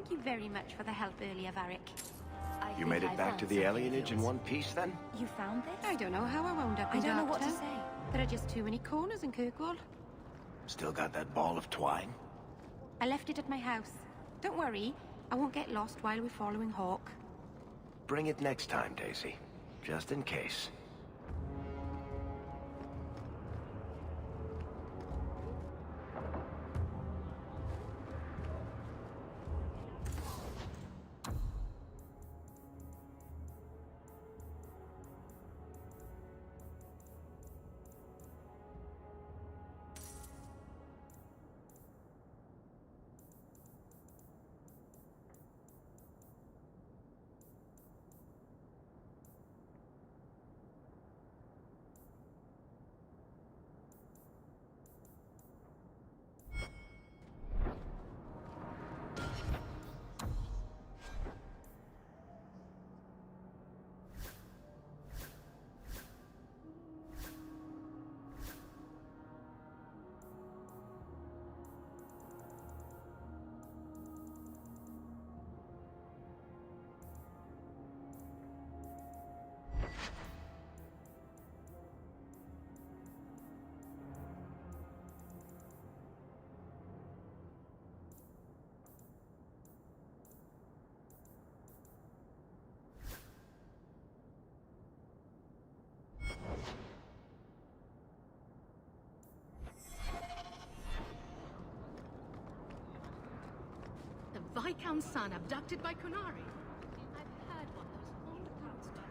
Thank you very much for the help earlier, Varric. You made it back to the alienage in one piece, then? You found this? I don't know how I wound up in I don't know what to Darktown. say. There are just too many corners in Kirkwall. Still got that ball of twine? I left it at my house. Don't worry, I won't get lost while we're following Hawk. Bring it next time, Daisy. Just in case. The Viscount's son abducted by Qunari? I've heard what those horned brutes do.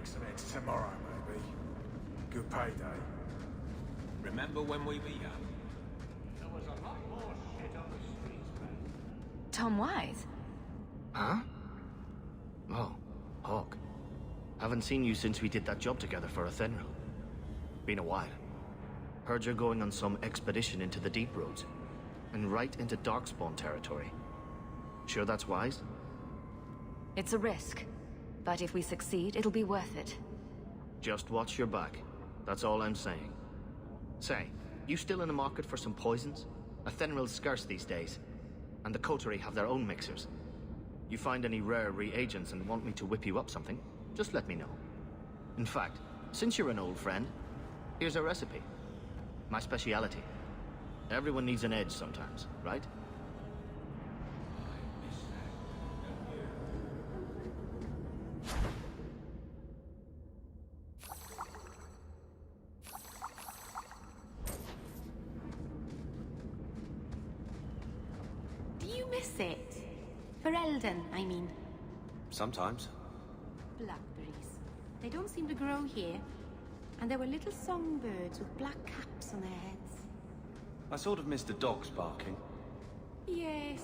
Break some heads tomorrow, maybe. Good payday. Remember when we were young? There was a lot more shit on the streets, man. Tom Wise? Huh? Oh, Hawk. Haven't seen you since we did that job together for Athenril. Been a while. Heard you're going on some expedition into the Deep Roads. And right into Darkspawn territory. Sure that's wise? It's a risk. But if we succeed, it'll be worth it. Just watch your back. That's all I'm saying. Say, you still in the market for some poisons? Athenril's scarce these days. And the Coterie have their own mixers. You find any rare reagents and want me to whip you up something, just let me know. In fact, since you're an old friend, here's a recipe. My speciality. Everyone needs an edge sometimes, right? Do you miss it? For Eldon, I mean. Sometimes. Blackberries. They don't seem to grow here. And there were little songbirds with black caps on their heads. I sort of miss the dogs barking. Yes.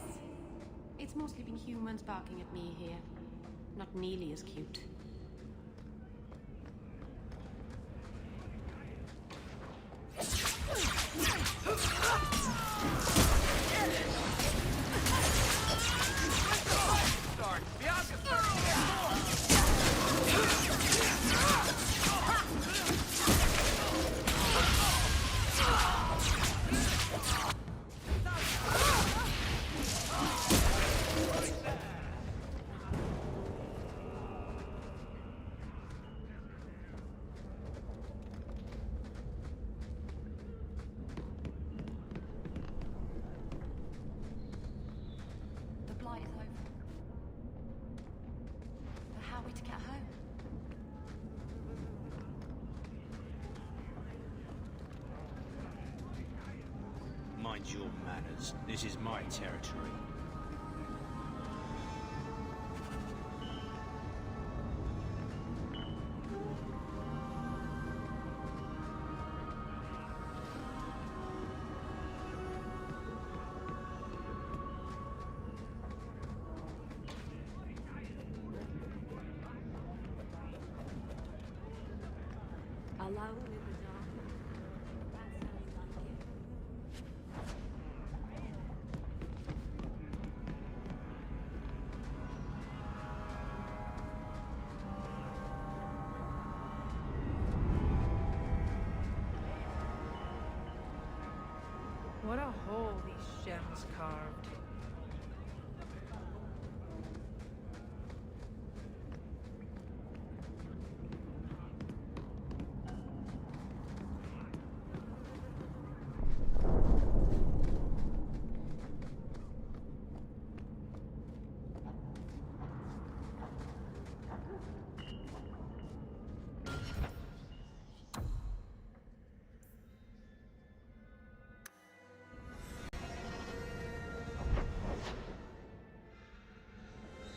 It's mostly been humans barking at me here. Not nearly as cute. Mind your manners. This is my territory. Alone in the dark. That sounds like it. What a hole these gems carved.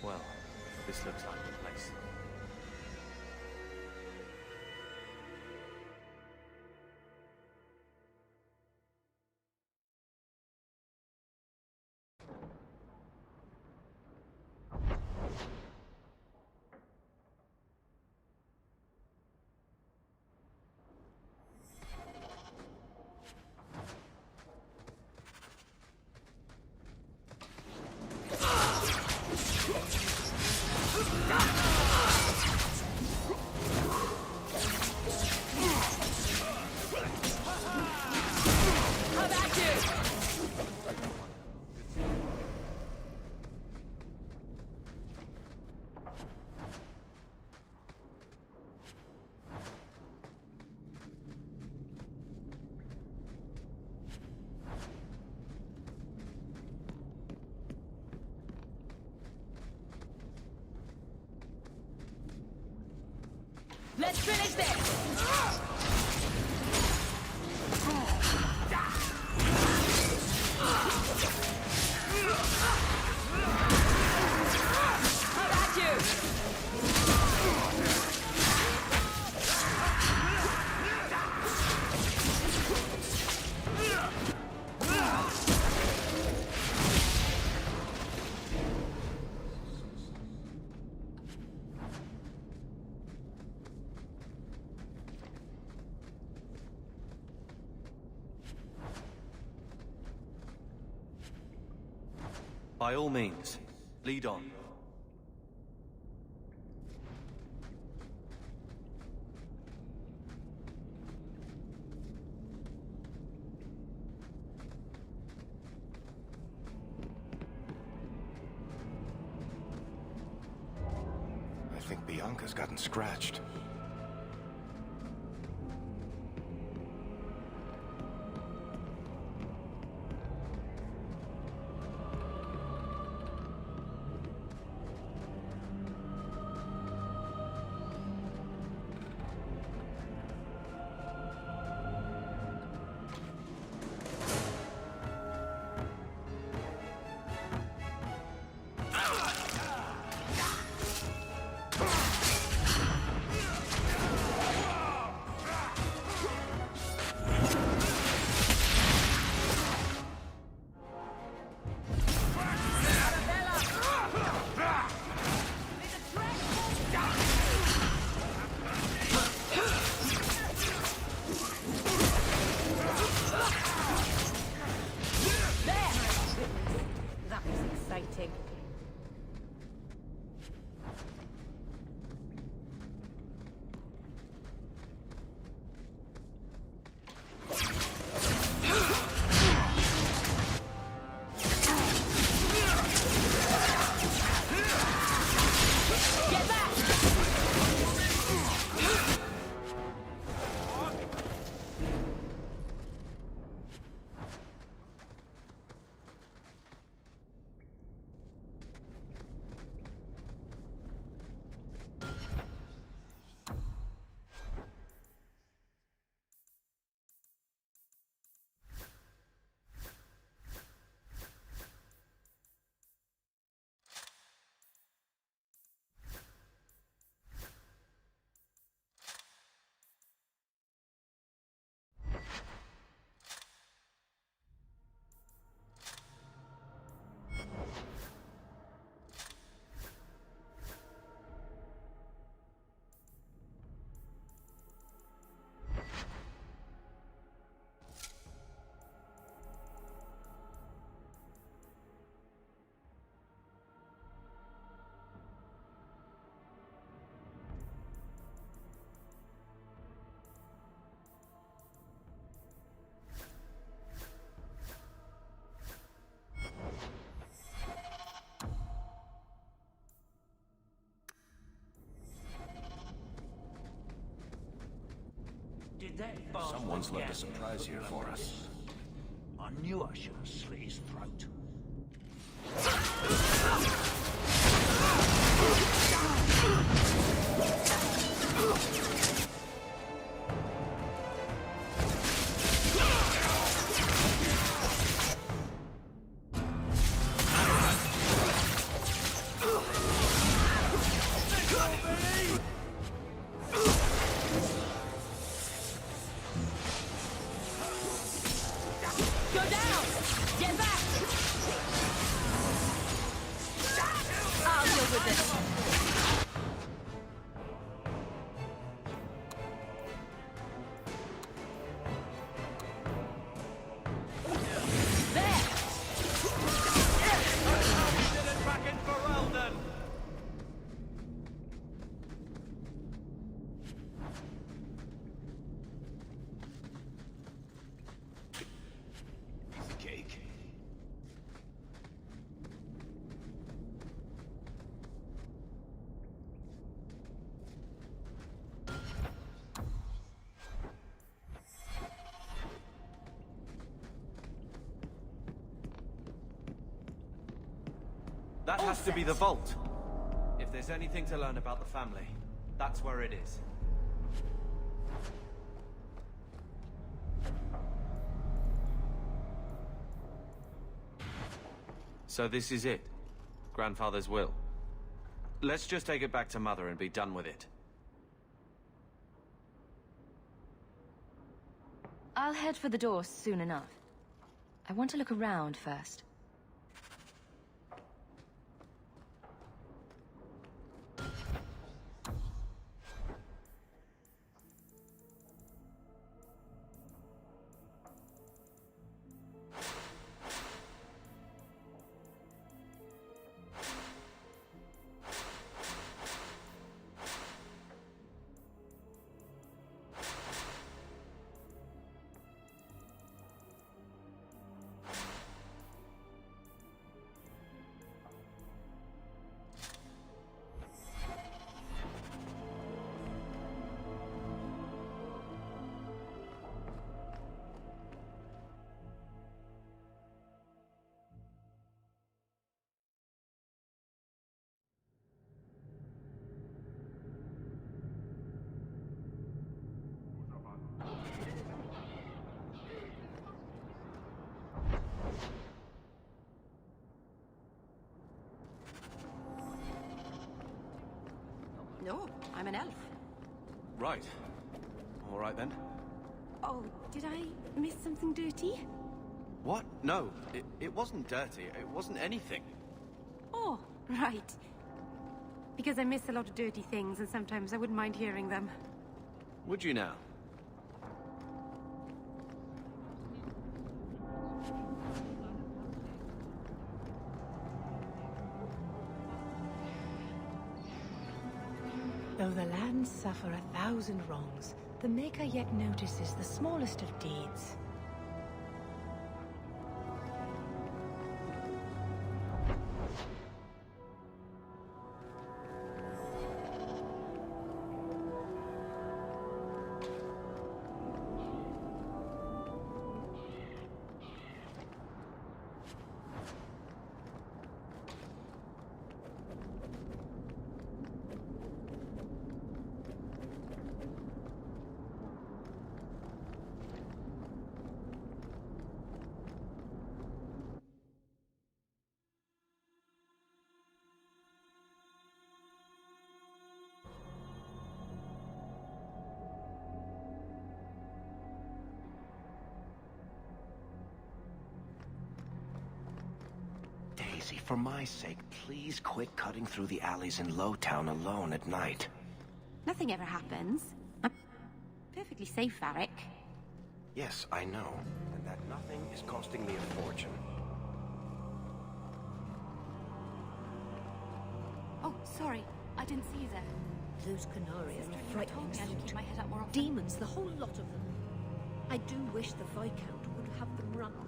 Well, this looks like the place. Let's finish this! How about you? By all means, lead on. I think Bianca's gotten scratched. That was exciting. Someone's left a surprise here for us. I knew I should have slit his throat. That has to be the vault. If there's anything to learn about the family, that's where it is. So this is it? Grandfather's will? Let's just take it back to Mother and be done with it. I'll head for the door soon enough. I want to look around first. Hello, I'm an elf. Right. All right then. Oh, did I miss something dirty? What? No, it wasn't dirty. It wasn't anything. Oh, right. Because I miss a lot of dirty things, and sometimes I wouldn't mind hearing them. Would you now? Though the lands suffer 1,000 wrongs, the Maker yet notices the smallest of deeds. Daisy, for my sake, please quit cutting through the alleys in Lowtown alone at night. Nothing ever happens. I'm perfectly safe, Varric. Yes, I know. And that nothing is costing me a fortune. Oh, sorry. I didn't see you there. Those Qunari are a frightening I should keep my sight. head up more often. Demons, the whole lot of them. I do wish the Viscount would have them run off.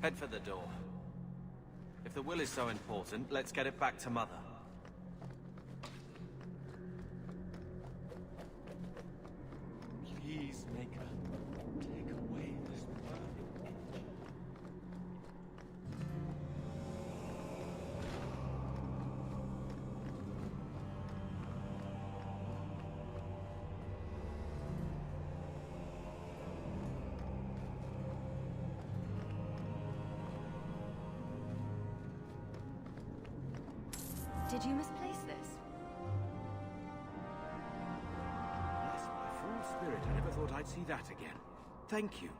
Head for the door. If the will is so important, let's get it back to Mother. Please, Maker. Take away this burning itch. Did you misplace this? Bless my fool spirit, I never thought I'd see that again. Thank you.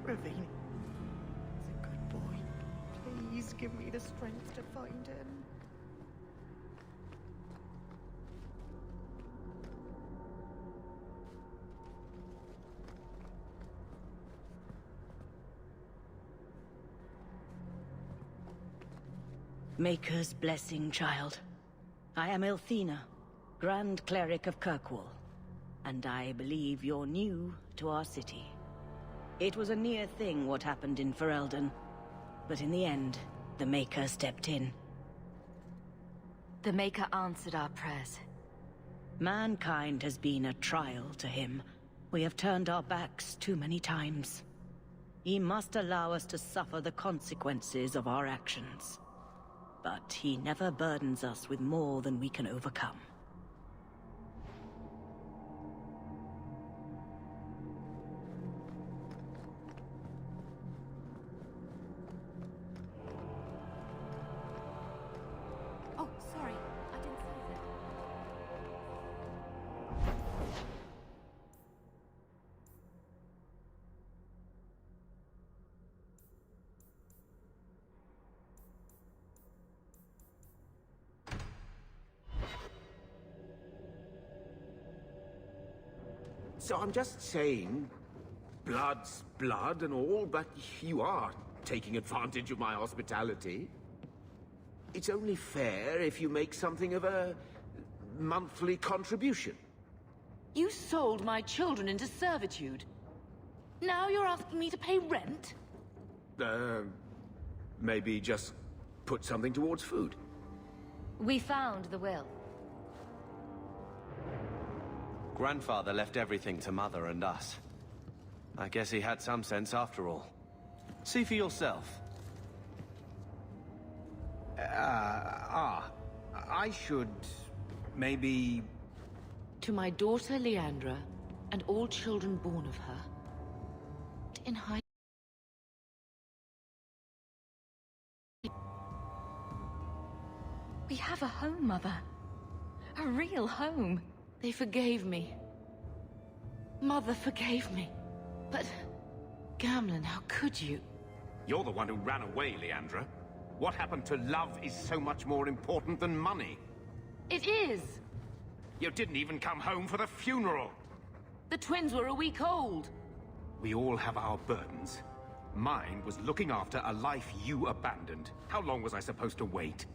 Ravine is a good boy. Please give me the strength to find him. Maker's blessing, child. I am Elthina, Grand Cleric of Kirkwall, and I believe you're new to our city. It was a near thing what happened in Ferelden, but in the end, the Maker stepped in. The Maker answered our prayers. Mankind has been a trial to him. We have turned our backs too many times. He must allow us to suffer the consequences of our actions. But he never burdens us with more than we can overcome. Oh, sorry. I didn't see you there. So I'm just saying, blood's blood and all, but you are taking advantage of my hospitality. It's only fair if you make something of a monthly contribution. You sold my children into servitude. Now you're asking me to pay rent? Maybe just put something towards food. We found the will. Grandfather left everything to Mother and us. I guess he had some sense after all. See for yourself. I should... maybe... To my daughter Leandra, and all children born of her. In high... We have a home, Mother. A real home. They forgave me. Mother forgave me. But... Gamlen, how could you? You're the one who ran away, Leandra. What happened to love is so much more important than money. It is! You didn't even come home for the funeral! The twins were a week old. We all have our burdens. Mine was looking after a life you abandoned. How long was I supposed to wait?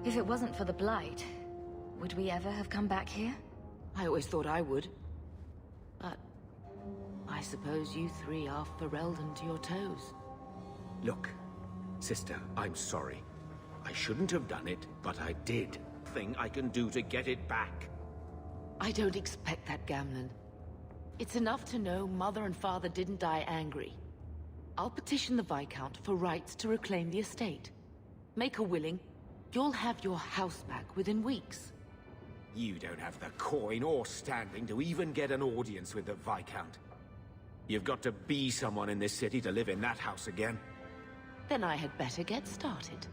If it wasn't for the Blight, would we ever have come back here? I always thought I would. But... I suppose you three are Ferelden to your toes. Look, sister, I'm sorry. I shouldn't have done it, but I did. Thing I can do to get it back. I don't expect that, Gamlen. It's enough to know Mother and Father didn't die angry. I'll petition the Viscount for rights to reclaim the estate. Make a willing, you'll have your house back within weeks. You don't have the coin or standing to even get an audience with the Viscount. You've got to be someone in this city to live in that house again. Then I had better get started.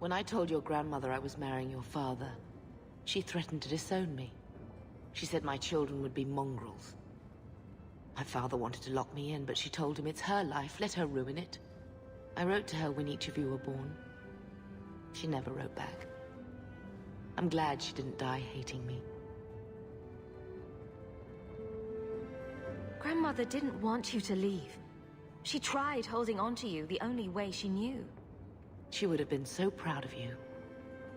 When I told your grandmother I was marrying your father, she threatened to disown me. She said my children would be mongrels. My father wanted to lock me in, but she told him it's her life, let her ruin it. I wrote to her when each of you were born. She never wrote back. I'm glad she didn't die hating me. Grandmother didn't want you to leave. She tried holding on to you the only way she knew. She would have been so proud of you.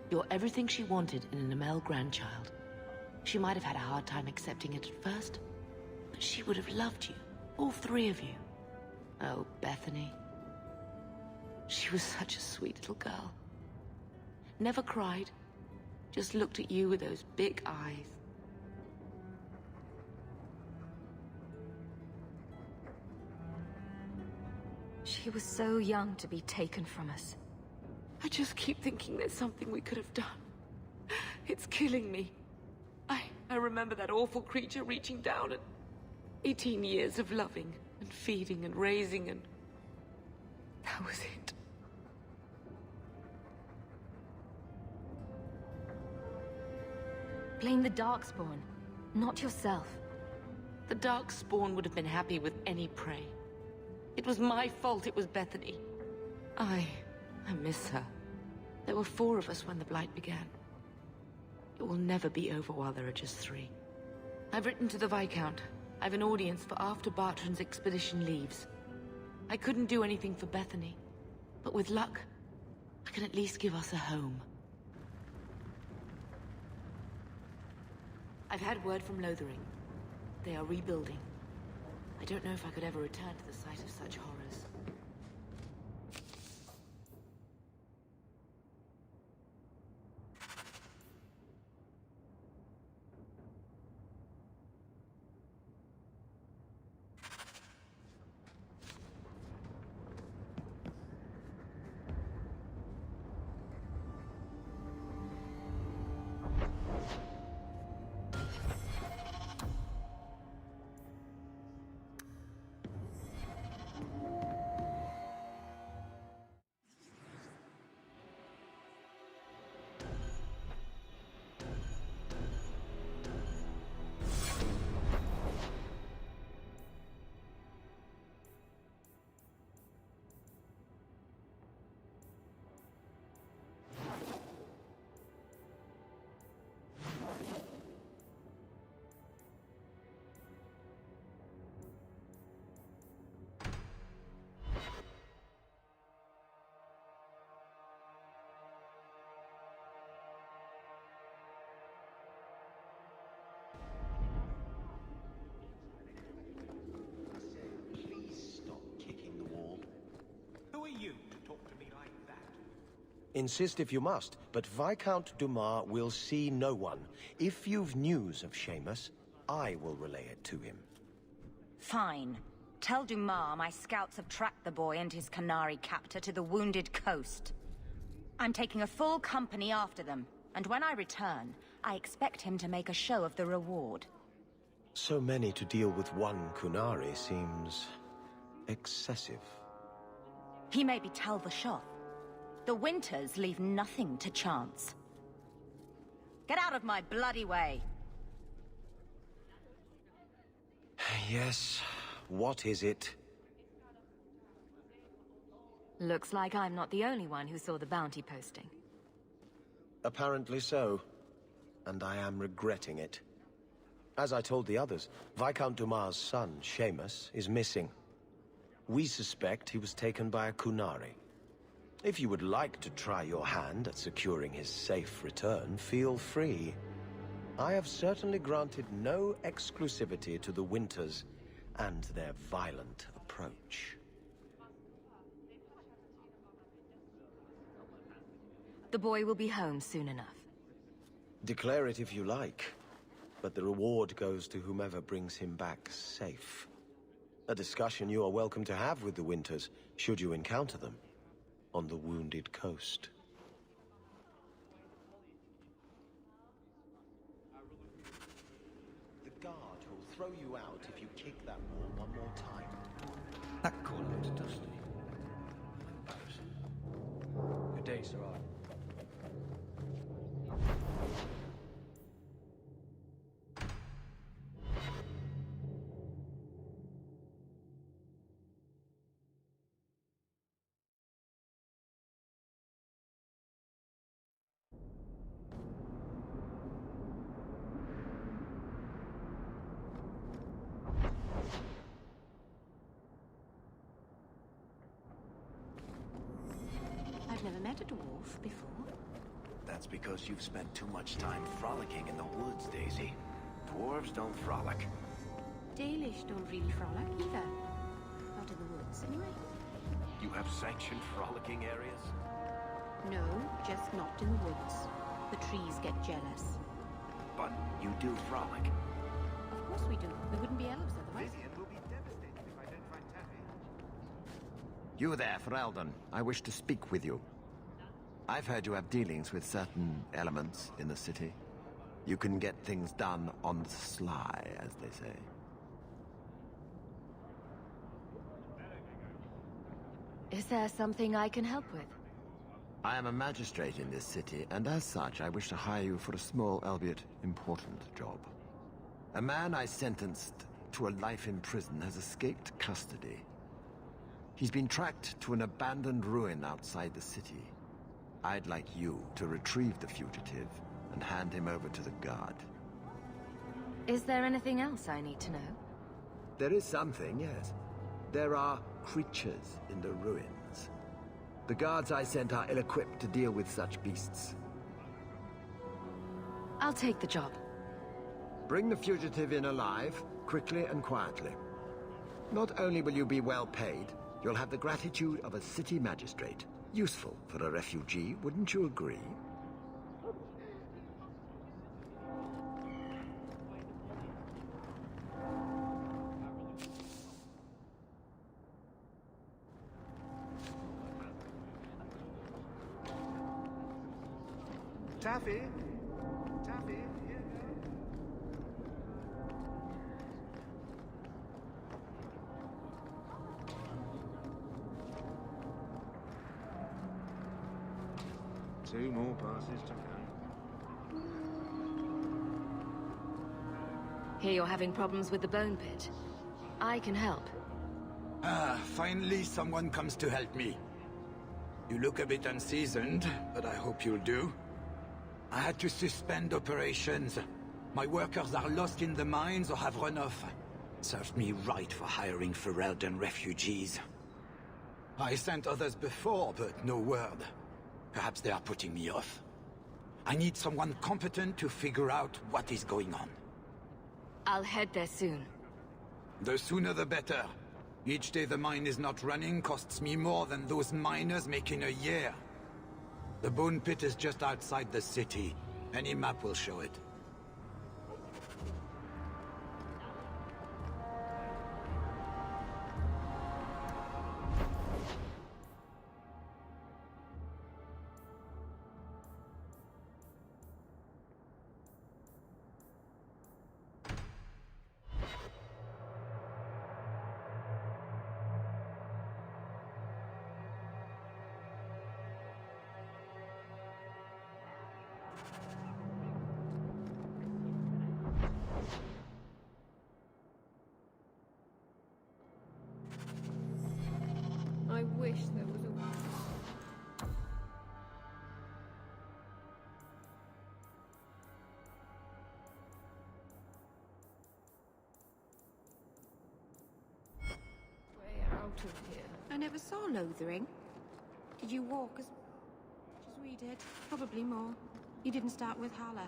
You're everything she wanted in an Amell grandchild. She might have had a hard time accepting it at first, but she would have loved you, all three of you. Oh, Bethany. She was such a sweet little girl. Never cried, just looked at you with those big eyes. She was so young to be taken from us. I just keep thinking there's something we could have done. It's killing me. I remember that awful creature reaching down and 18 years of loving and feeding and raising, and that was it. Blame the Darkspawn, not yourself. The Darkspawn would have been happy with any prey. It was my fault it was Bethany. I miss her. There were 4 of us when the Blight began. It will never be over while there are just 3. I've written to the Viscount. I've an audience for after Bartrand's expedition leaves. I couldn't do anything for Bethany, but with luck, I can at least give us a home. I've had word from Lothering. They are rebuilding. I don't know if I could ever return to the site of such horrors. Insist if you must, but Viscount Dumas will see no one. If you've news of Seamus, I will relay it to him. Fine. Tell Dumas my scouts have tracked the boy and his Canary captor to the Wounded Coast. I'm taking a full company after them, and when I return, I expect him to make a show of the reward. So many to deal with one Kunari seems excessive. He may be Tal Vashoth. The Winters leave nothing to chance. Get out of my bloody way! Yes, what is it? Looks like I'm not the only one who saw the bounty posting. Apparently so, and I am regretting it. As I told the others, Viscount Dumas' son, Seamus, is missing. We suspect he was taken by a Kunari. If you would like to try your hand at securing his safe return, feel free. I have certainly granted no exclusivity to the Winters and their violent approach. The boy will be home soon enough. Declare it if you like, but the reward goes to whomever brings him back safe. A discussion you are welcome to have with the Winters, should you encounter them on the Wounded Coast. The guard will throw you out if you kick that wall one more time. That corner looks dusty. Embarrassing. Good day, Sir Arthur. I've never met a dwarf before. That's because you've spent too much time frolicking in the woods, Daisy. Dwarves don't frolic. Dalish don't really frolic either. Not in the woods, anyway. You have sanctioned frolicking areas? No, just not in the woods. The trees get jealous. But you do frolic. Of course we do. We wouldn't be elves otherwise. Vivian will be devastated if I don't find Taffy. You there, Ferelden. I wish to speak with you. I've heard you have dealings with certain elements in the city. You can get things done on the sly, as they say. Is there something I can help with? I am a magistrate in this city, and as such, I wish to hire you for a small, albeit important, job. A man I sentenced to a life in prison has escaped custody. He's been tracked to an abandoned ruin outside the city. I'd like you to retrieve the fugitive and hand him over to the guard. Is there anything else I need to know? There is something, yes. There are creatures in the ruins. The guards I sent are ill-equipped to deal with such beasts. I'll take the job. Bring the fugitive in alive, quickly and quietly. Not only will you be well paid, you'll have the gratitude of a city magistrate. Useful for a refugee, wouldn't you agree? Taffy? Taffy? Here. Two more passes to go. Hear you're having problems with the bone pit. I can help. Ah, finally someone comes to help me. You look a bit unseasoned, but I hope you'll do. I had to suspend operations. My workers are lost in the mines or have run off. Served me right for hiring Ferelden refugees. I sent others before, but no word. Perhaps they are putting me off. I need someone competent to figure out what is going on. I'll head there soon. The sooner the better. Each day the mine is not running costs me more than those miners make in a year. The bone pit is just outside the city. Any map will show it. I wish there was a... way out of here. I never saw Lothering. Did you walk as we did? Probably more. You didn't start with Hala.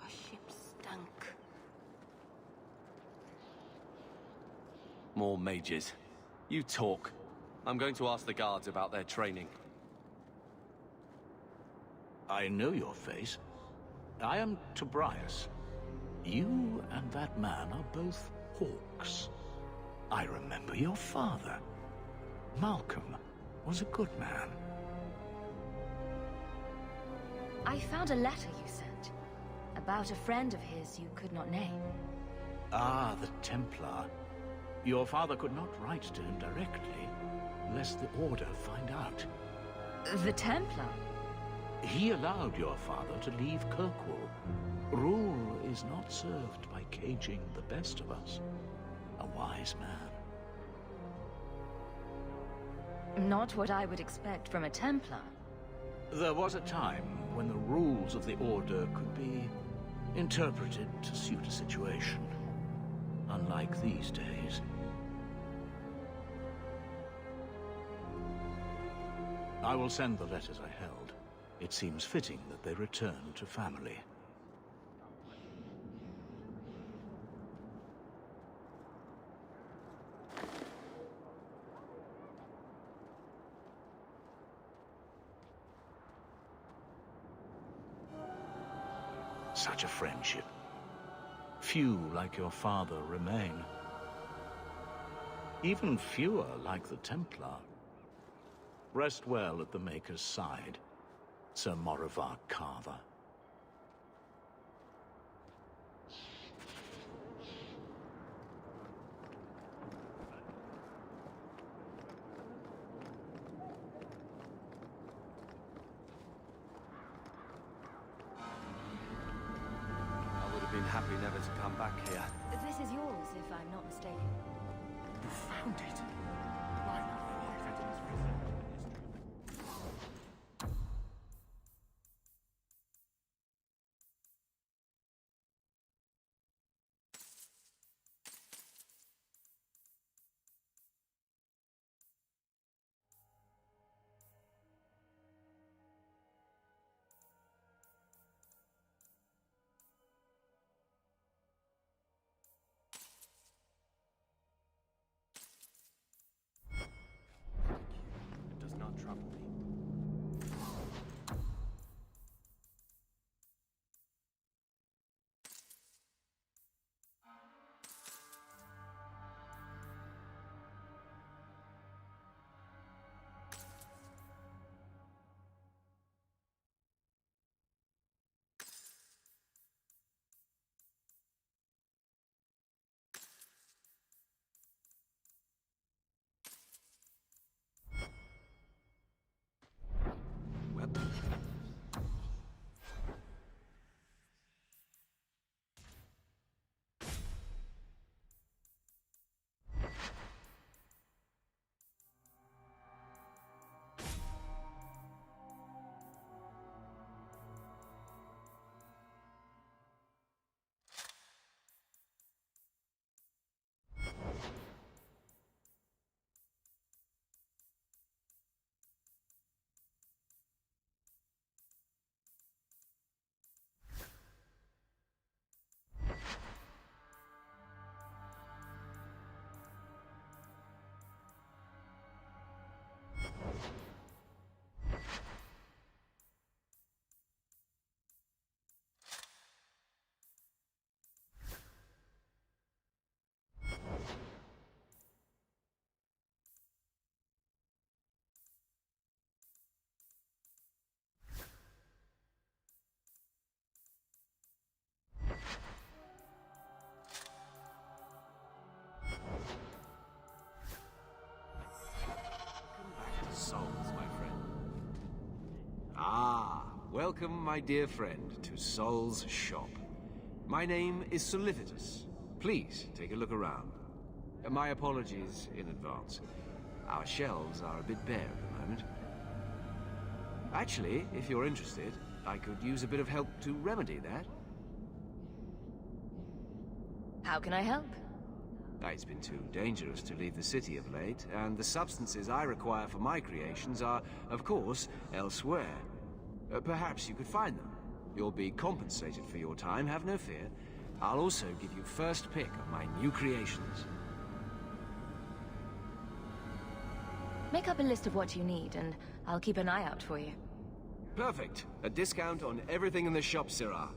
Our ship stunk. More mages. You talk. I'm going to ask the guards about their training. I know your face. I am Tobias. You and that man are both hawks. I remember your father. Malcolm was a good man. I found a letter you sent. About a friend of his you could not name. Ah, the Templar. Your father could not write to him directly, lest the Order find out. The Templar? He allowed your father to leave Kirkwall. Rule is not served by caging the best of us. A wise man. Not what I would expect from a Templar. There was a time when the rules of the Order could be interpreted to suit a situation. Unlike these days. I will send the letters I held. It seems fitting that they return to family. Such a friendship. Few like your father remain. Even fewer like the Templar. Rest well at the Maker's side, Sir Morivar Carver. I would have been happy never to come back here. This is yours, if I'm not mistaken. You found it. Why not write that in his It does not trouble me. Souls, my friend. Ah, welcome, my dear friend, to Sol's shop. My name is Solivitus. Please take a look around. My apologies in advance. Our shelves are a bit bare at the moment. Actually, if you're interested, I could use a bit of help to remedy that. How can I help? It's been too dangerous to leave the city of late, and the substances I require for my creations are, of course, elsewhere. Perhaps you could find them. You'll be compensated for your time, have no fear. I'll also give you first pick of my new creations. Make up a list of what you need, and I'll keep an eye out for you. Perfect. A discount on everything in the shop, Sirrah.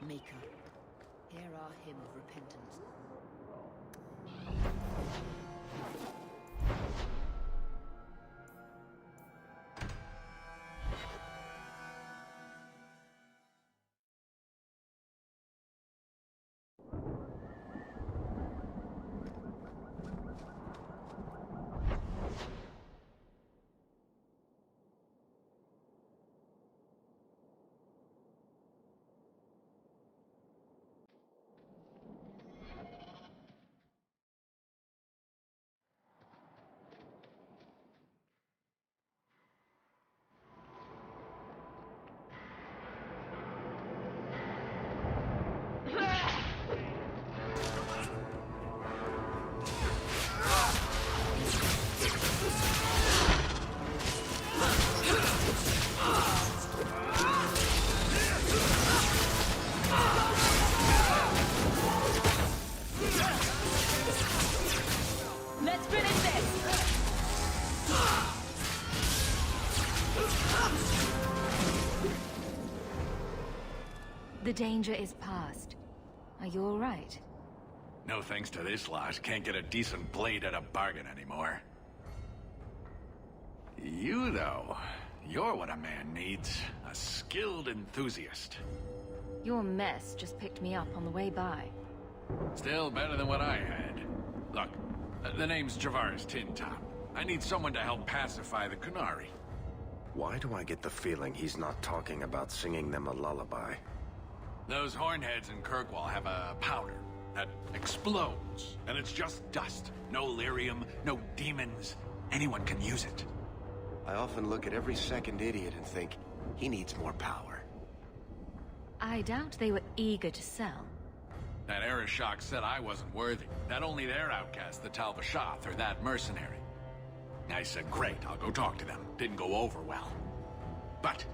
Maker, hear our hymn of repentance. Let's finish this! The danger is past. Are you all right? No thanks to this lot, can't get a decent blade at a bargain anymore. You, though, you're what a man needs. A skilled enthusiast. Your mess just picked me up on the way by. Still better than what I had. Look, the name's Javaris Tintop. I need someone to help pacify the Qunari. Why do I get the feeling he's not talking about singing them a lullaby? Those hornheads in Kirkwall have a powder that explodes, and it's just dust. No lyrium, no demons. Anyone can use it. I often look at every second idiot and think, he needs more power. I doubt they were eager to sell. That Arishok said I wasn't worthy. That only their outcast, the Tal-Vashoth, or that mercenary. I said, great, I'll go talk to them. Didn't go over well. But,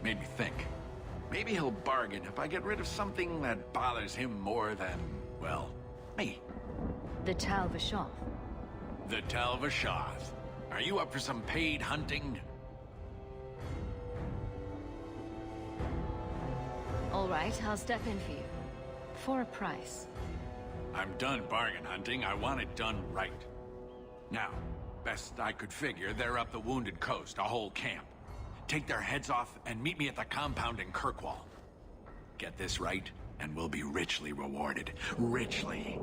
made me think. Maybe he'll bargain if I get rid of something that bothers him more than, well, me. The Tal-Vashoth. The Tal-Vashoth. Are you up for some paid hunting? All right, I'll step in for you. For a price. I'm done bargain hunting. I want it done right. Now, best I could figure, they're up the Wounded Coast, a whole camp. Take their heads off and meet me at the compound in Kirkwall. Get this right, and we'll be richly rewarded. Richly.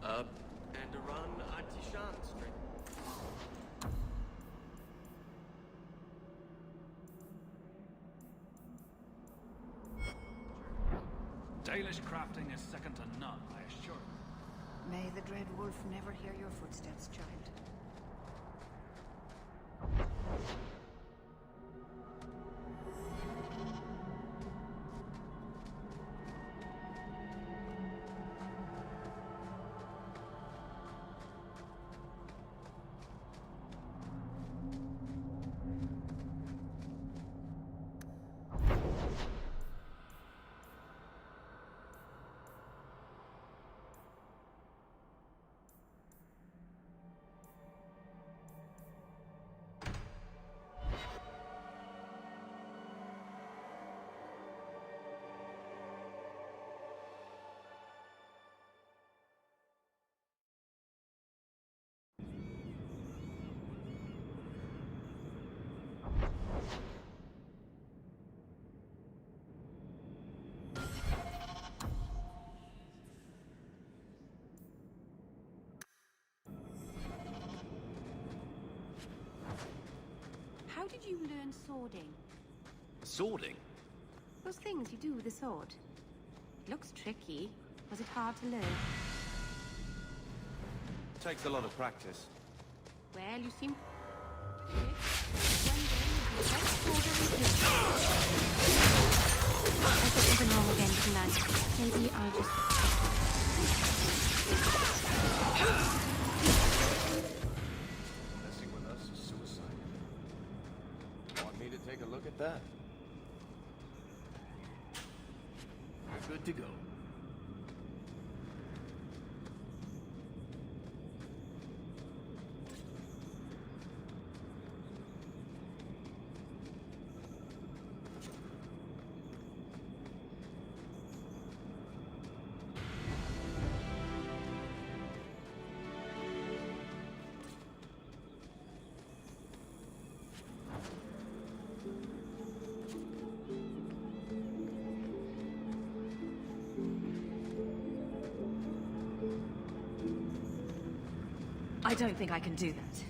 And to run Antishan Street. Dalish crafting is second to none, I assure you. May the Dread Wolf never hear your footsteps, child. How did you learn swording? Swording? Those things you do with a sword. It looks tricky. Was it hard to learn? Takes a lot of practice. Well, you seem... I got something wrong again, didn't I? Maybe I'll just... Messing with us is suicide. Want me to take a look at that? We're good to go. I don't think I can do that.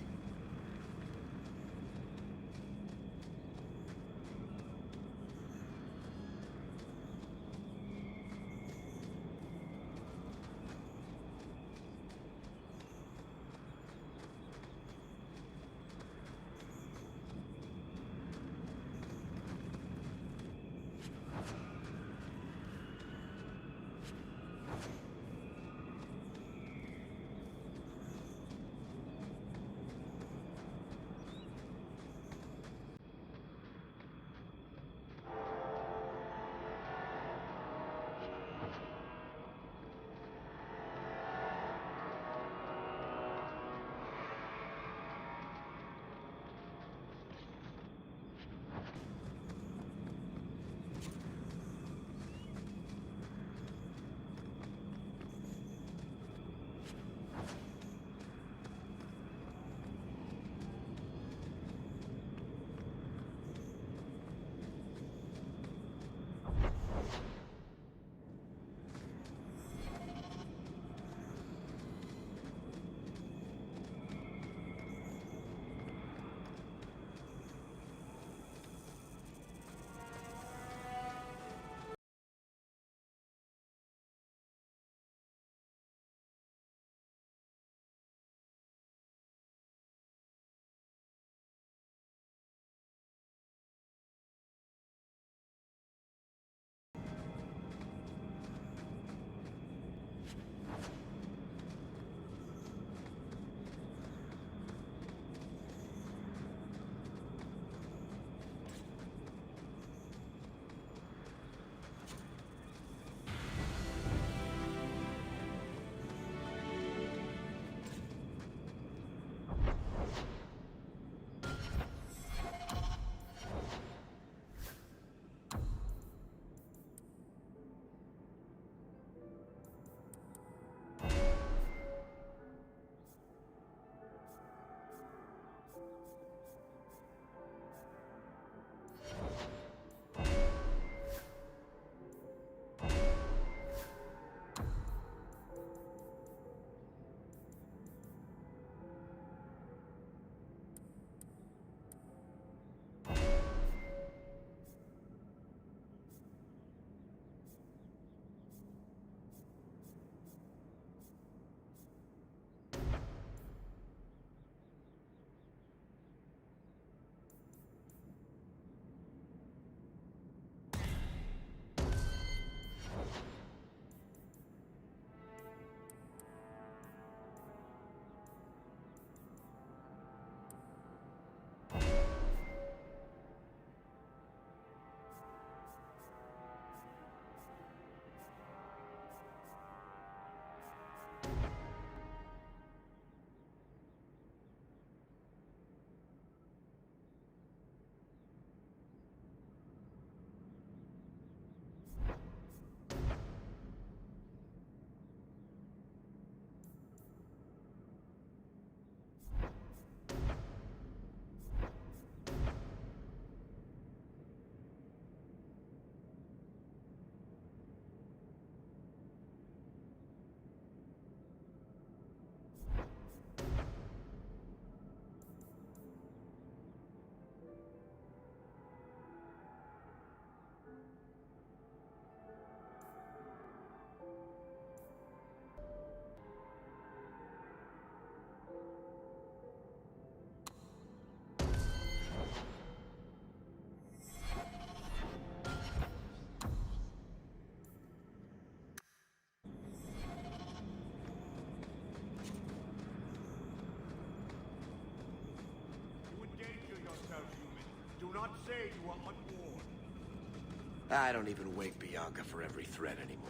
I don't even wake Bianca for every threat anymore.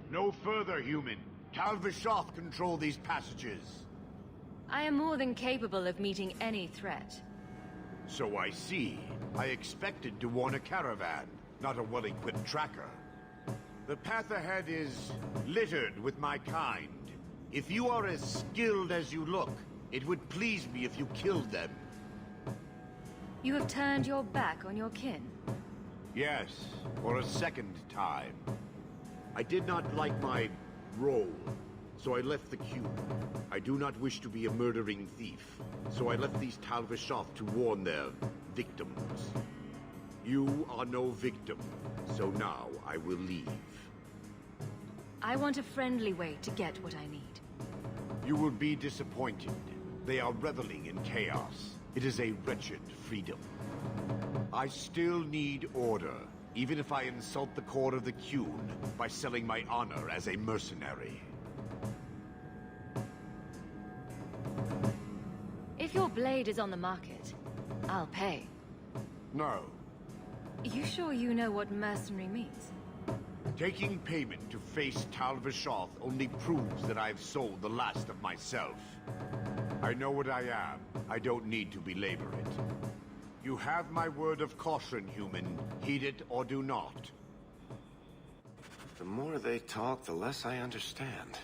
No further, human. Tal Vashoth control these passages. I am more than capable of meeting any threat. So I see. I expected to warn a caravan, not a well-equipped tracker. The path ahead is littered with my kind. If you are as skilled as you look, it would please me if you killed them. You have turned your back on your kin? Yes, for a second time. I did not like my role, so I left the cube. I do not wish to be a murdering thief, so I left these Tal Vashoth to warn their victims. You are no victim, so now I will leave. I want a friendly way to get what I need. You will be disappointed. They are reveling in chaos. It is a wretched freedom. I still need order, even if I insult the core of the Qun by selling my honor as a mercenary. If your blade is on the market, I'll pay. No. You sure you know what mercenary means? Taking payment to face Tal Vashoth only proves that I've sold the last of myself. I know what I am. I don't need to belabor it. You have my word of caution, human. Heed it or do not. The more they talk, the less I understand.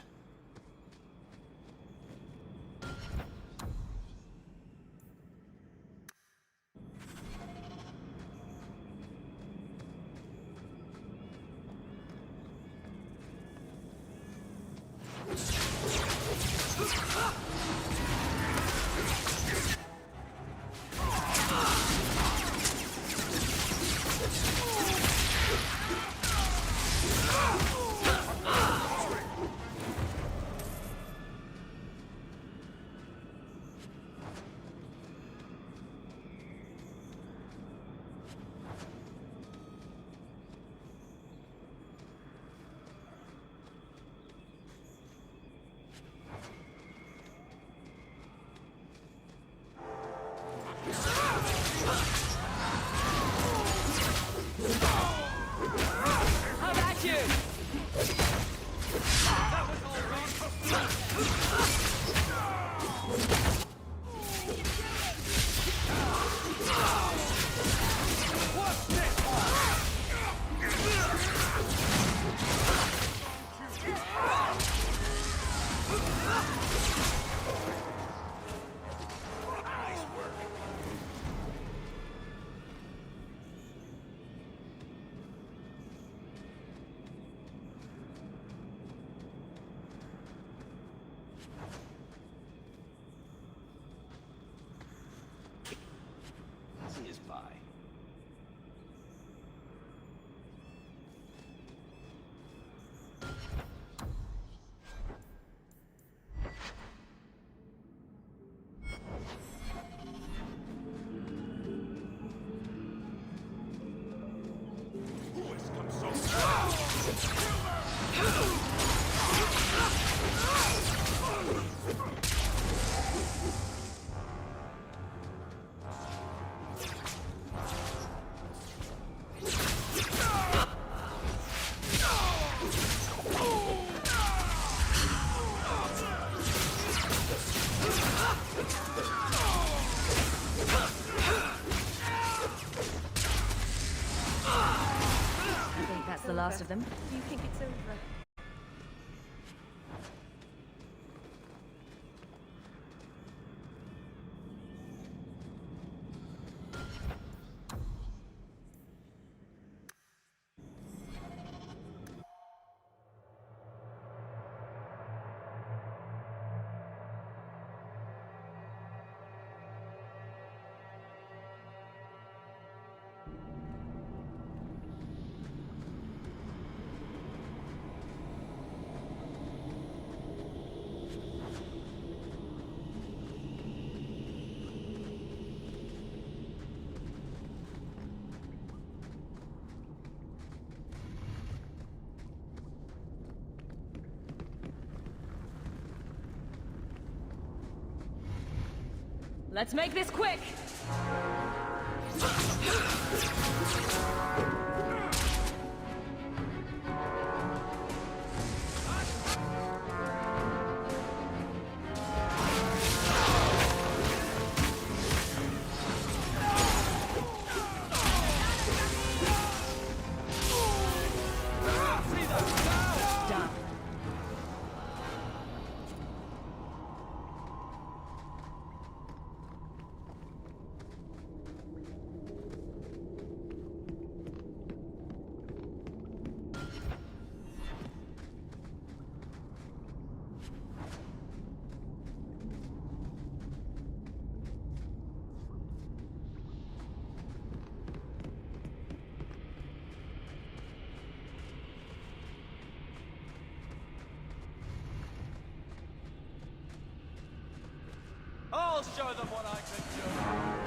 The last of them. Do you think it's over? Let's make this quick! I'll show them what I can do.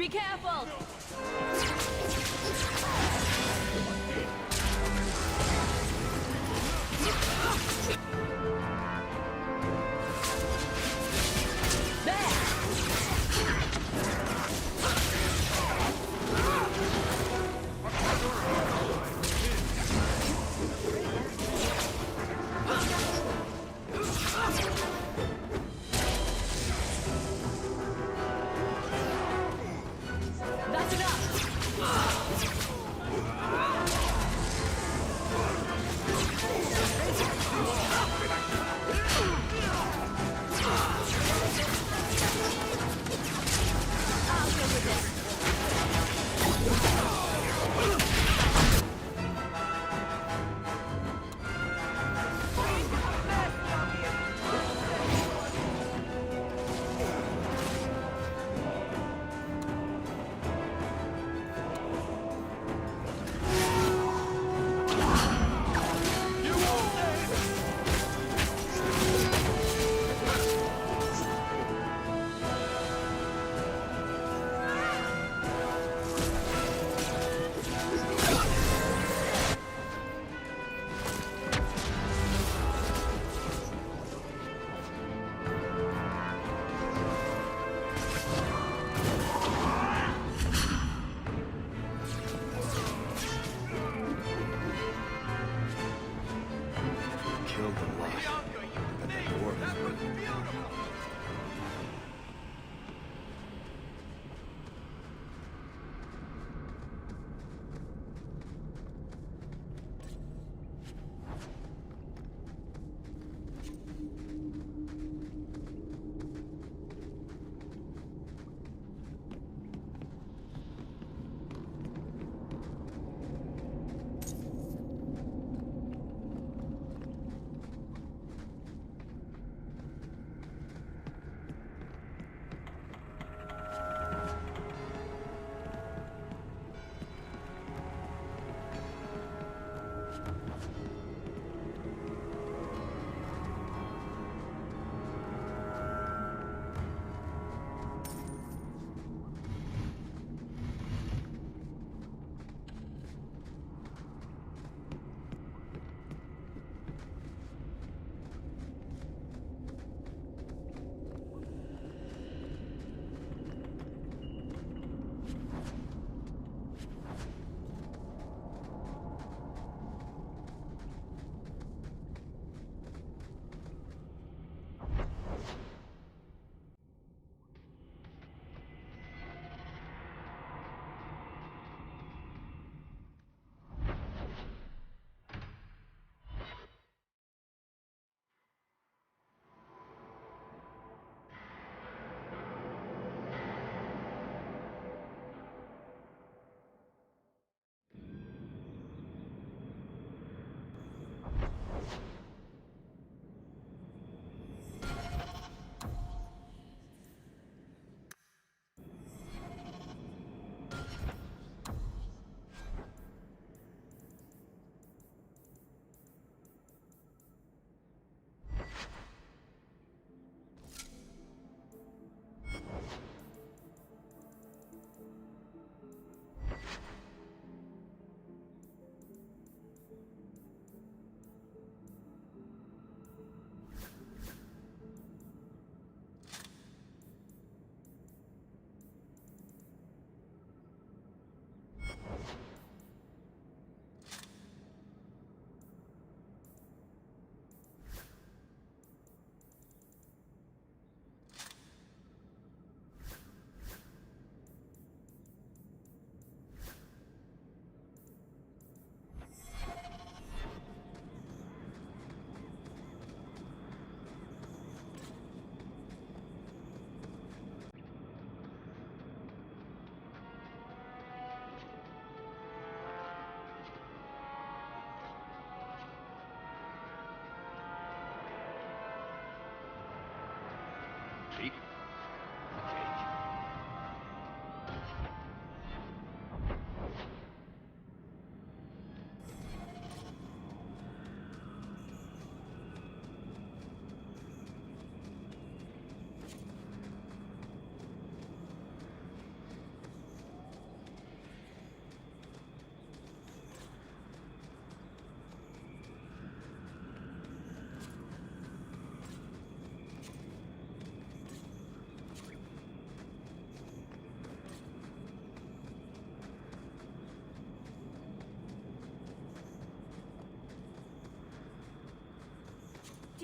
Be careful! That's enough!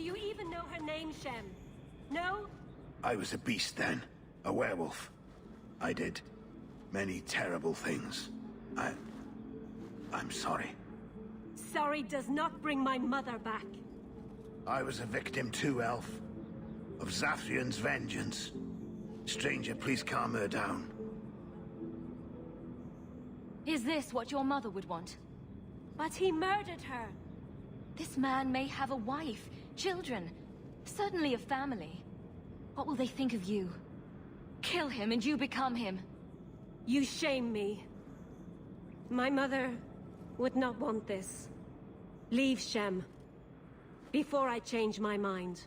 you even know her name, Shem? No? I was a beast then. A werewolf. I did many terrible things. I'm sorry. Sorry does not bring my mother back. I was a victim too, Elf. Of Zathrian's vengeance. Stranger, please calm her down. Is this what your mother would want? But he murdered her. This man may have a wife, children, certainly a family. What will they think of you? Kill him and you become him. You shame me. My mother would not want this. Leave Shem. Before I change my mind.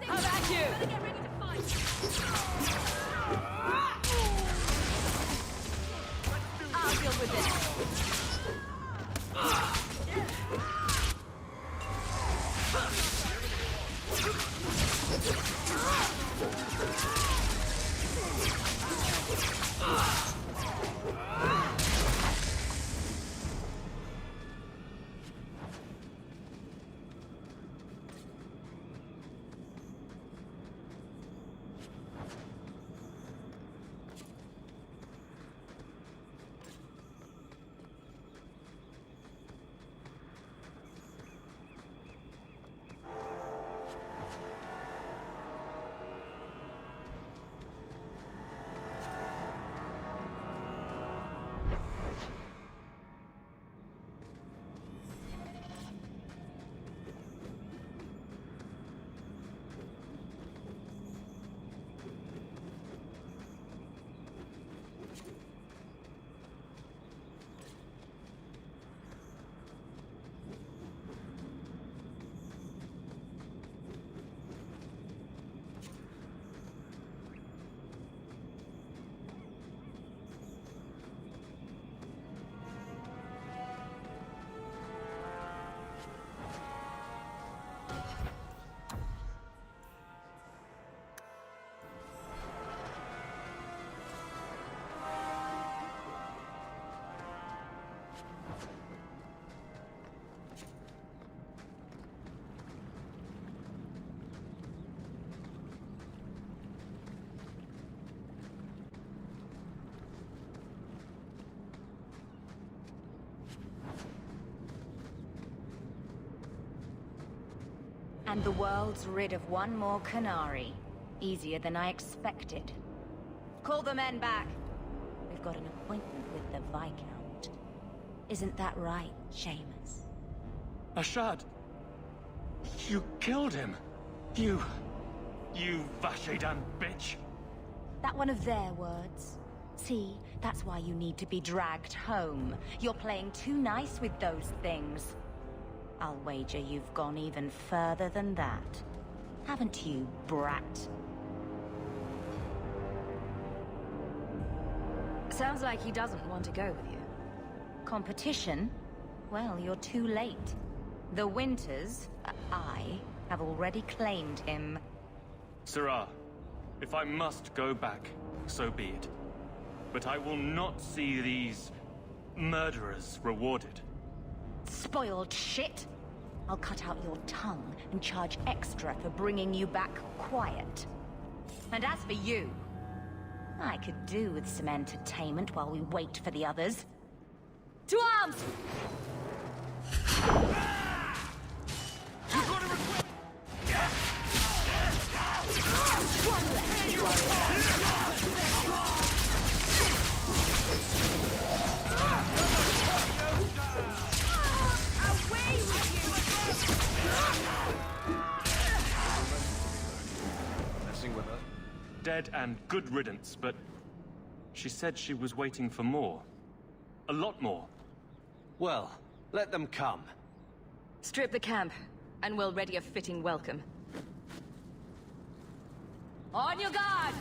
How about you? Better get ready to fight. I'll deal with this. And the world's rid of one more Qunari. Easier than I expected. Call the men back. We've got an appointment with the Viscount. Isn't that right, Seamus? Ashad! You killed him! You Vashedan bitch! That one of their words. See, that's why you need to be dragged home. You're playing too nice with those things. I'll wager you've gone even further than that. Haven't you, brat? Sounds like he doesn't want to go with you. Competition? Well, you're too late. The Winters, I, have already claimed him. Sirrah, if I must go back, so be it. But I will not see these murderers rewarded. Spoiled shit! I'll cut out your tongue and charge extra for bringing you back quiet. And as for you, I could do with some entertainment while we wait for the others. To arms! Messing with her? Dead and good riddance, but she said she was waiting for more. A lot more. Well, let them come. Strip the camp, and we'll ready a fitting welcome. On your guard!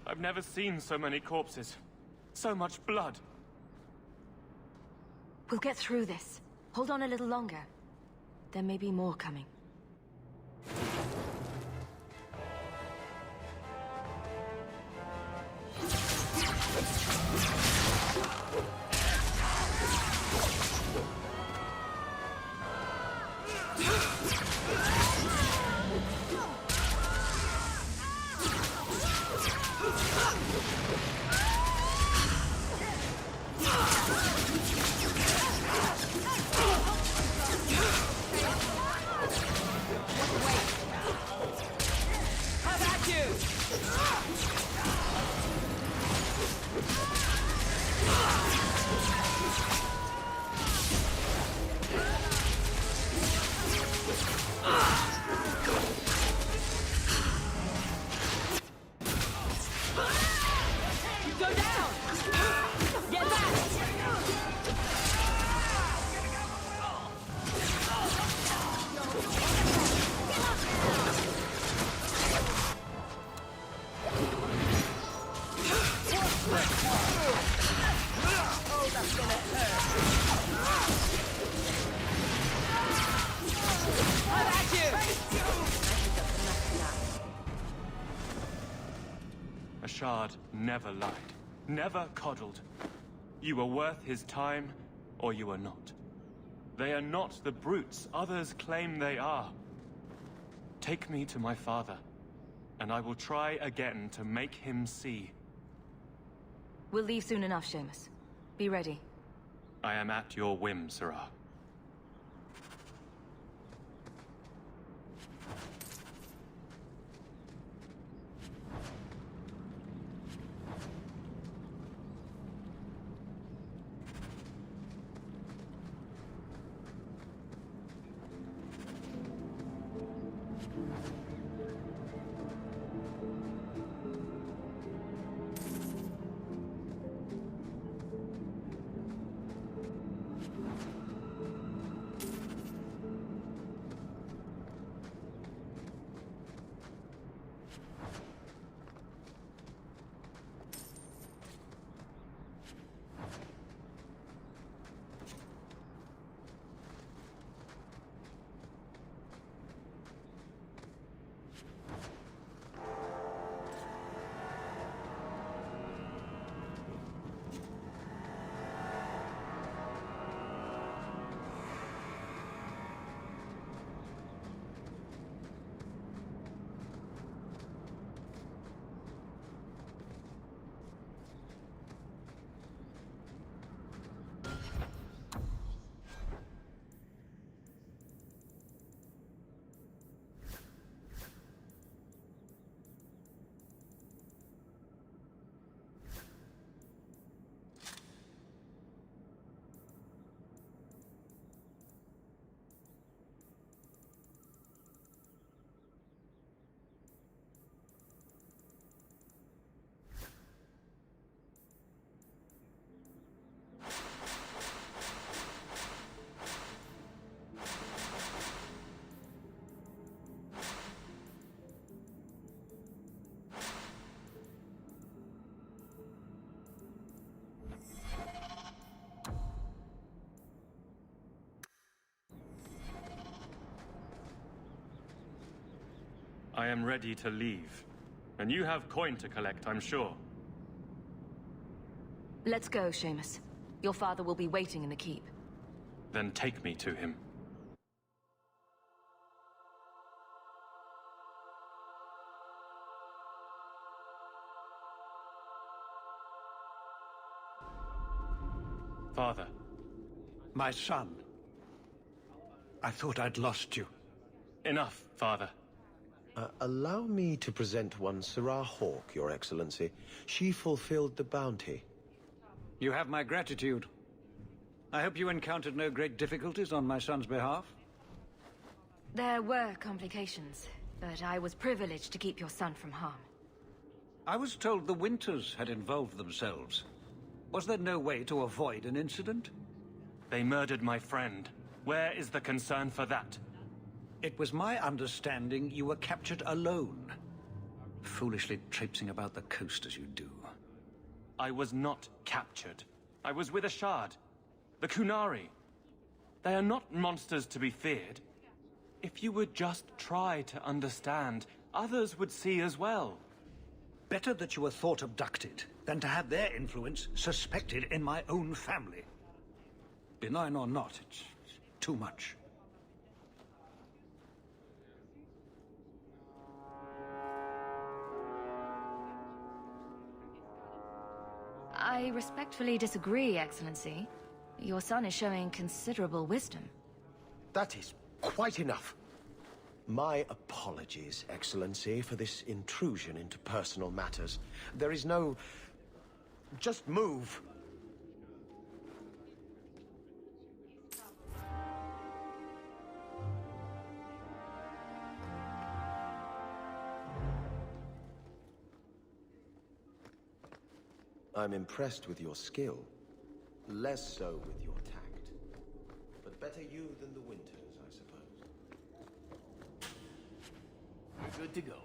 I've never seen so many corpses. So much blood. We'll get through this. Hold on a little longer. There may be more coming. Ashad never lied, never coddled. You were worth his time, or you are not. They are not the brutes others claim they are. Take me to my father, and I will try again to make him see. We'll leave soon enough, Seamus. Be ready. I am at your whim, Sirrah. I am ready to leave. And you have coin to collect, I'm sure. Let's go, Seamus. Your father will be waiting in the keep. Then take me to him. Father. My son. I thought I'd lost you. Enough, Father. Allow me to present one Sirrah Hawke, Your Excellency. She fulfilled the bounty. You have my gratitude. I hope you encountered no great difficulties on my son's behalf? There were complications, but I was privileged to keep your son from harm. I was told the Winters had involved themselves. Was there no way to avoid an incident? They murdered my friend. Where is the concern for that? It was my understanding you were captured alone. foolishly traipsing about the coast as you do. I was not captured. I was with Ashad. The Kunari. They are not monsters to be feared. If you would just try to understand, others would see as well. Better that you were thought abducted than to have their influence suspected in my own family. Benign or not, it's too much. I respectfully disagree, Excellency. Your son is showing considerable wisdom. That is quite enough. My apologies, Excellency, for this intrusion into personal matters. There is no... Just move. I'm impressed with your skill. Less so with your tact. But better you than the Winters, I suppose. We're good to go.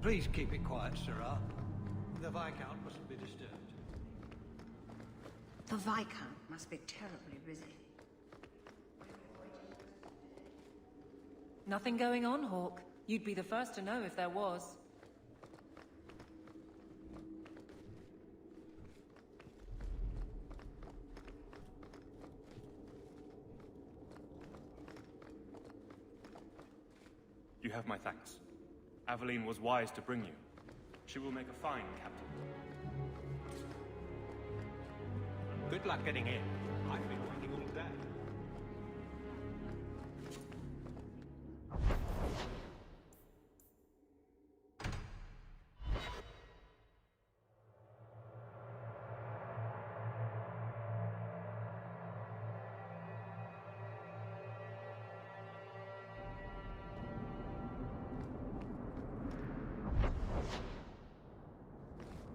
Please keep it quiet, Sirrah. The Viscount mustn't be disturbed. The Viscount must be terribly busy. Nothing going on, Hawke. You'd be the first to know if there was. You have my thanks. Aveline was wise to bring you. She will make a fine captain. Good luck getting in. I've been waiting all day.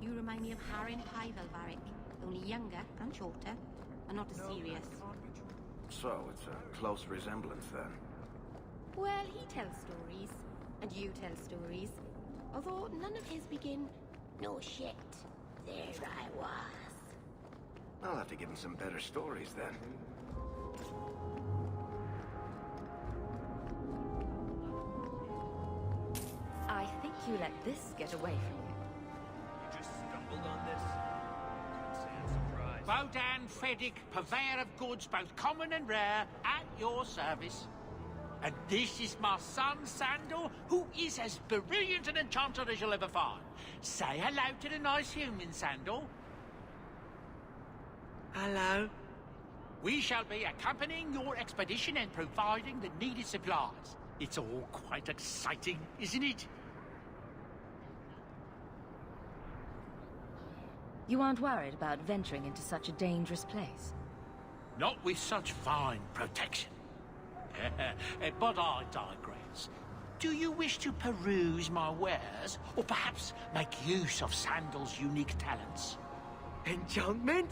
You remind me of Harin Pyvelvarik, only younger and shorter, and not as serious. So, it's a close resemblance, then. Well, he tells stories, and you tell stories. Although none of his begin, no shit, there I was. I'll have to give him some better stories, then. I think you let this get away from you. You just stumbled on this? Can't say I'm surprised. Wodan Feddick, purveyor of goods both common and rare, at your service. And this is my son, Sandor, who is as brilliant an enchanter as you'll ever find. Say hello to the nice human, Sandor. Hello. We shall be accompanying your expedition and providing the needed supplies. It's all quite exciting, isn't it? You aren't worried about venturing into such a dangerous place? Not with such fine protection. But I digress. Do you wish to peruse my wares, or perhaps make use of Sandal's unique talents? Enchantment?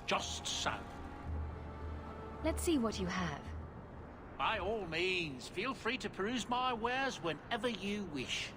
Just so. Let's see what you have. By all means, feel free to peruse my wares whenever you wish.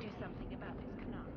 do something about this Canaris.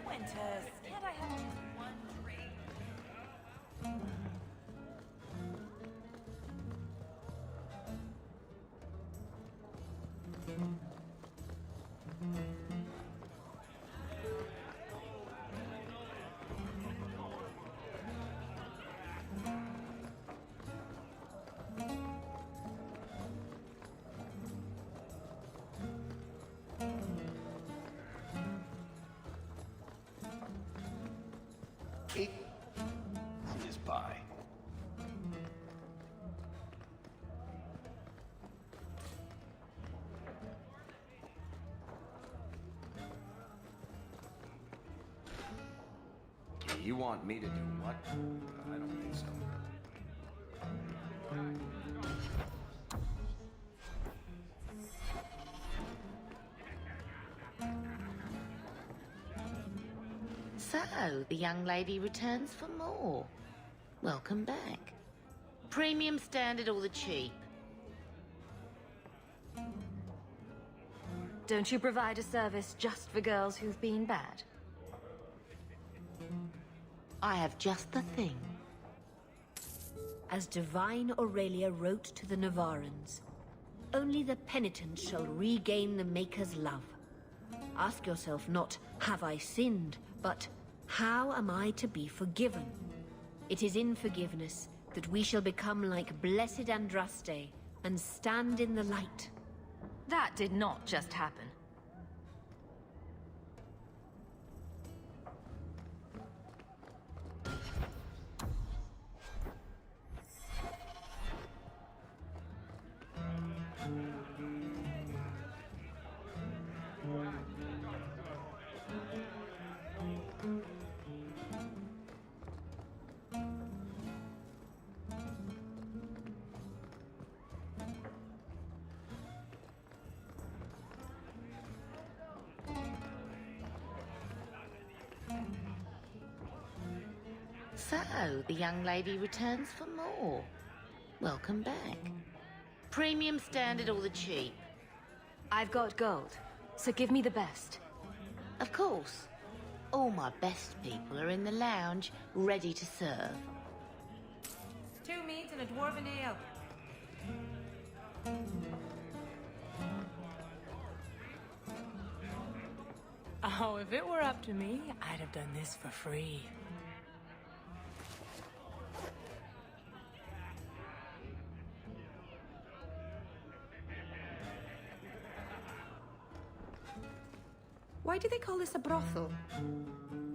Quintus, can't I have just one drink? Is by. You want me to do what? I don't think so. So, the young lady returns for more. Welcome back. Premium, standard, or the cheap? Don't you provide a service just for girls who've been bad? I have just the thing. As Divine Aurelia wrote to the Navarrans, only the penitent shall regain the Maker's love. Ask yourself not, have I sinned, but how am I to be forgiven? It is in forgiveness that we shall become like blessed Andraste and stand in the light. That did not just happen. So, the young lady returns for more. Welcome back. Premium, standard, or the cheap? I've got gold, so give me the best. Of course. All my best people are in the lounge, ready to serve. 2 meats and a dwarven ale. Oh, if it were up to me, I'd have done this for free. Why do they call this a brothel?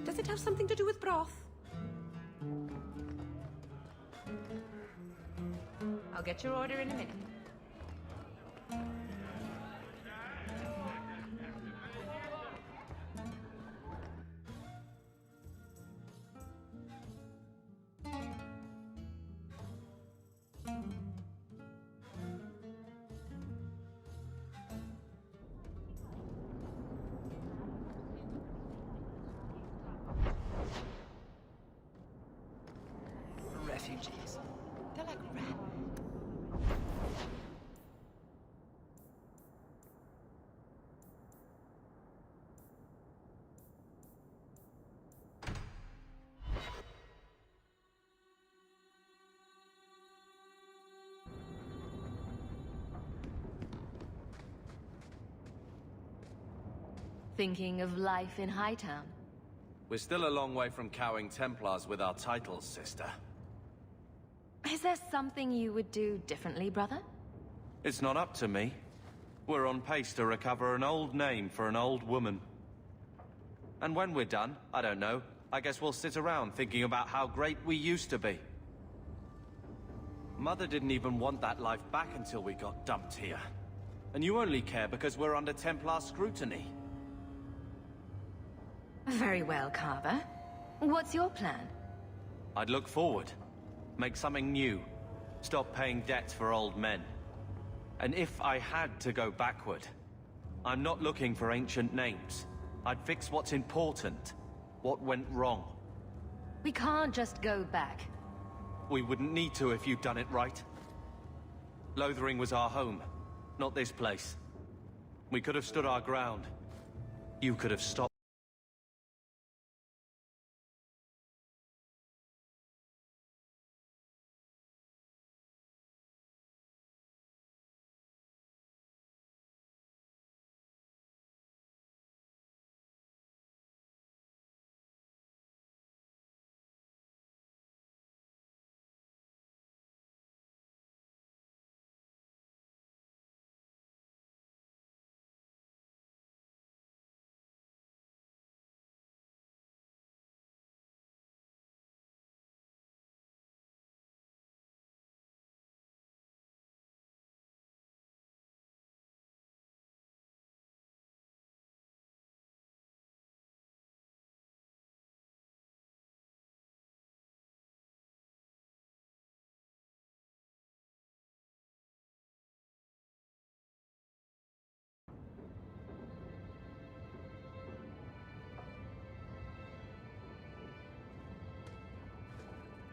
Does it have something to do with broth? I'll get your order in a minute. Refugees. They're like rats. Thinking of life in Hightown? We're still a long way from cowing Templars with our titles, sister. Is there something you would do differently, brother? It's not up to me. We're on pace to recover an old name for an old woman. And when we're done, I don't know, I guess we'll sit around thinking about how great we used to be. Mother didn't even want that life back until we got dumped here. And you only care because we're under Templar scrutiny. Very well, Carver. What's your plan? I'd look forward. Make something new. Stop paying debts for old men. And if I had to go backward, I'm not looking for ancient names. I'd fix what's important. What went wrong. We can't just go back. We wouldn't need to if you'd done it right. Lothering was our home, not this place. We could have stood our ground. You could have stopped.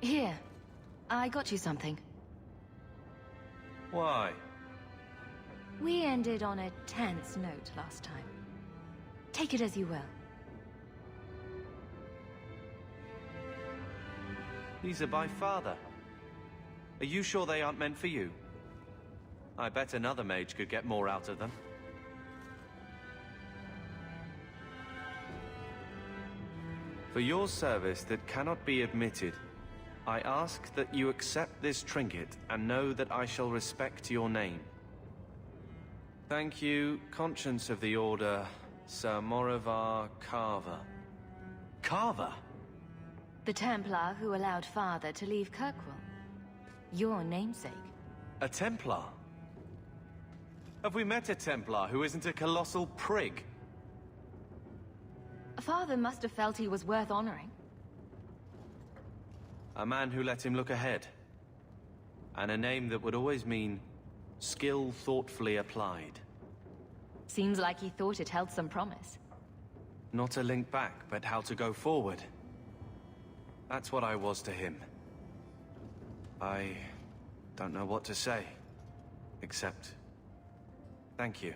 Here, I got you something. Why? We ended on a tense note last time. Take it as you will. These are by father. Are you sure they aren't meant for you? I bet another mage could get more out of them. For your service that cannot be admitted, I ask that you accept this trinket and know that I shall respect your name. Thank you, Conscience of the Order, Sir Morivar Carver. Carver? The Templar who allowed Father to leave Kirkwall. Your namesake. A Templar? Have we met a Templar who isn't a colossal prig? Father must have felt he was worth honoring. A man who let him look ahead. And a name that would always mean skill thoughtfully applied. Seems like he thought it held some promise. Not a link back, but how to go forward. That's what I was to him. I don't know what to say. Except, thank you.